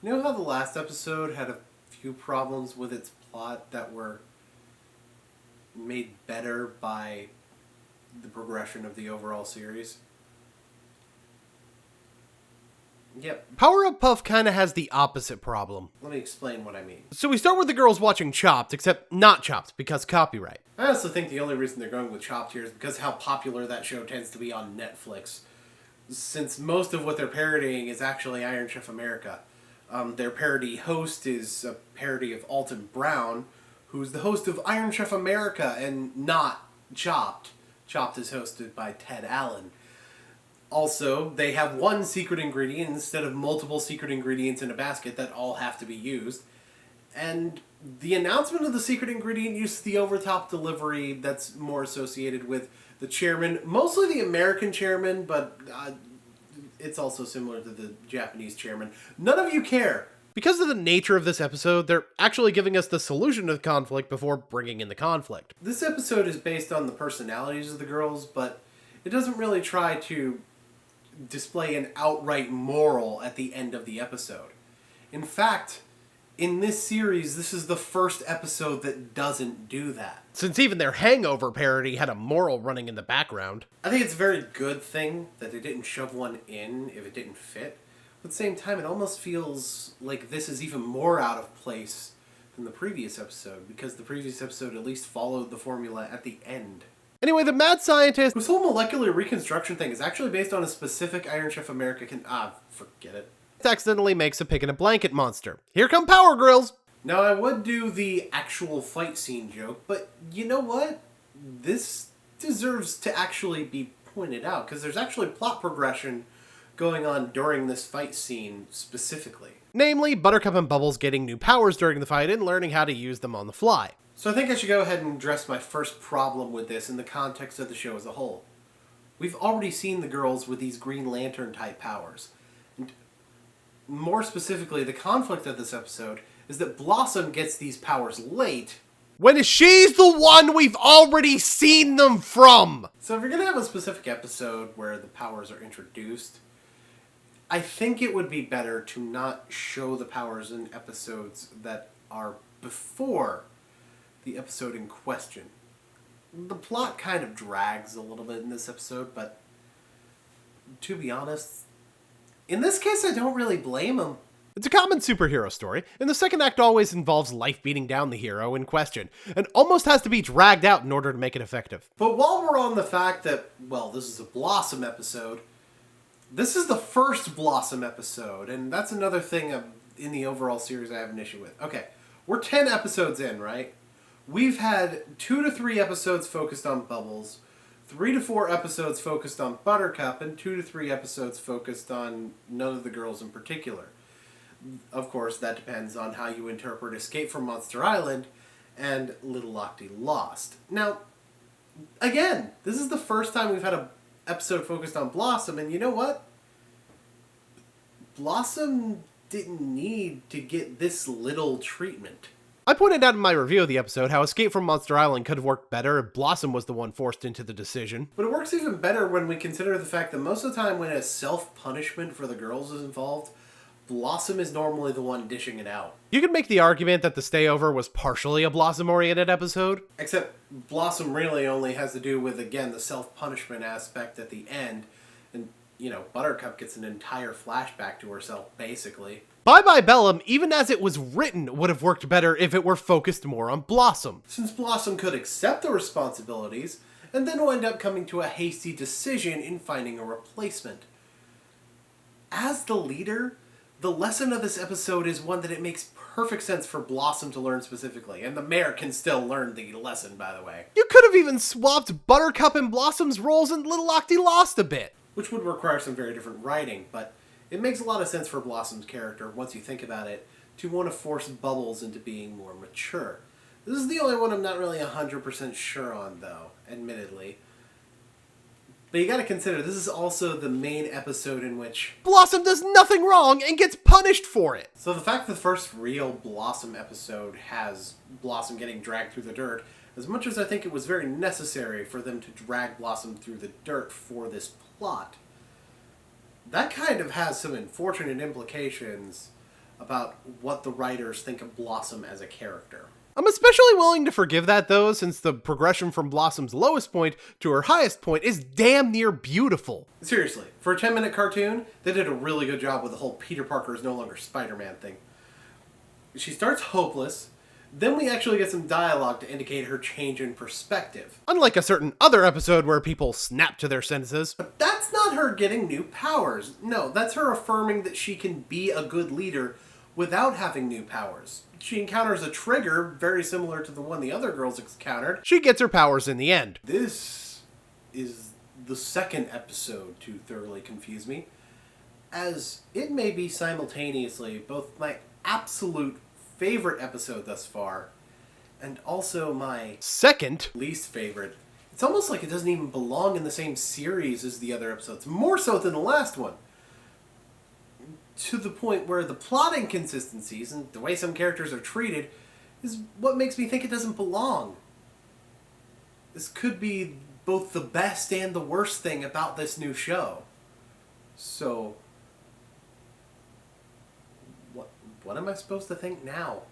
You know how the last episode had a few problems with its plot that were made better by the progression of the overall series? Yep. Powerpuff kind of has the opposite problem. Let me explain what I mean. So we start with the girls watching Chopped, except not Chopped, because copyright. I also think the only reason they're going with Chopped here is because how popular that show tends to be on Netflix. Since most of what they're parodying is actually Iron Chef America. Their parody host is a parody of Alton Brown, who's the host of Iron Chef America and not Chopped. Chopped is hosted by Ted Allen. Also, they have one secret ingredient instead of multiple secret ingredients in a basket that all have to be used. And the announcement of the secret ingredient uses the over-top delivery that's more associated with the chairman, mostly the American chairman, but it's also similar to the Japanese chairman. None of you care. Because of the nature of this episode, they're actually giving us the solution to the conflict before bringing in the conflict. This episode is based on the personalities of the girls, but it doesn't really try to display an outright moral at the end of the episode. In fact, in this series, this is the first episode that doesn't do that. Since even their Hangover parody had a moral running in the background. I think it's a very good thing that they didn't shove one in if it didn't fit. But at the same time, it almost feels like this is even more out of place than the previous episode, because the previous episode at least followed the formula at the end. Anyway, the mad scientist... This whole molecular reconstruction thing is actually based on a specific Iron Chef America forget it. accidentally makes a pig in a blanket monster. Here come Power Grills! Now, I would do the actual fight scene joke, but you know what? This deserves to actually be pointed out, because there's actually plot progression going on during this fight scene specifically. Namely, Buttercup and Bubbles getting new powers during the fight and learning how to use them on the fly. So I think I should go ahead and address my first problem with this in the context of the show as a whole. We've already seen the girls with these Green Lantern type powers. And more specifically, the conflict of this episode is that Blossom gets these powers late. When she's the one we've already seen them from! So if you're going to have a specific episode where the powers are introduced, I think it would be better to not show the powers in episodes that are before the episode in question. The plot kind of drags a little bit in this episode, but to be honest, in this case I don't really blame him. It's a common superhero story, and the second act always involves life beating down the hero in question, and almost has to be dragged out in order to make it effective. But while we're on the fact that, well, this is a Blossom episode, this is the first Blossom episode, and that's another thing in the overall series I have an issue with. Okay, we're 10 episodes in, right? We've had 2 to 3 episodes focused on Bubbles, 3 to 4 episodes focused on Buttercup, and 2 to 3 episodes focused on none of the girls in particular. Of course, that depends on how you interpret Escape from Monster Island and Little Octy Lost. Now, again, this is the first time we've had an episode focused on Blossom, and you know what? Blossom didn't need to get this little treatment. I pointed out in my review of the episode how Escape from Monster Island could have worked better if Blossom was the one forced into the decision. But it works even better when we consider the fact that most of the time when a self-punishment for the girls is involved, Blossom is normally the one dishing it out. You could make the argument that the stayover was partially a Blossom-oriented episode. Except Blossom really only has to do with, again, the self-punishment aspect at the end. And, Buttercup gets an entire flashback to herself, basically. Bye Bye Bellum, even as it was written, would have worked better if it were focused more on Blossom. Since Blossom could accept the responsibilities, and then wind up coming to a hasty decision in finding a replacement. As the leader, the lesson of this episode is one that it makes perfect sense for Blossom to learn specifically, and the mayor can still learn the lesson, by the way. You could have even swapped Buttercup and Blossom's roles in Little Octy Lost a bit. Which would require some very different writing, but it makes a lot of sense for Blossom's character, once you think about it, to want to force Bubbles into being more mature. This is the only one I'm not really 100% sure on, though, admittedly. But you gotta consider, this is also the main episode in which Blossom does nothing wrong and gets punished for it. So the fact that the first real Blossom episode has Blossom getting dragged through the dirt, as much as I think it was very necessary for them to drag Blossom through the dirt for this plot, that kind of has some unfortunate implications about what the writers think of Blossom as a character. I'm especially willing to forgive that, though, since the progression from Blossom's lowest point to her highest point is damn near beautiful. Seriously, for a 10-minute cartoon, they did a really good job with the whole Peter Parker is no longer Spider-Man thing. She starts hopeless, then we actually get some dialogue to indicate her change in perspective. Unlike a certain other episode where people snap to their senses. But that's not her getting new powers. No, that's her affirming that she can be a good leader without having new powers. She encounters a trigger very similar to the one the other girls encountered. She gets her powers in the end. This is the second episode to thoroughly confuse me, as it may be simultaneously both my absolute favorite episode thus far and also my second least favorite. It's almost like it doesn't even belong in the same series as the other episodes, more so than the last one. To the point where the plot inconsistencies and the way some characters are treated is what makes me think it doesn't belong. This could be both the best and the worst thing about this new show. So, what am I supposed to think now?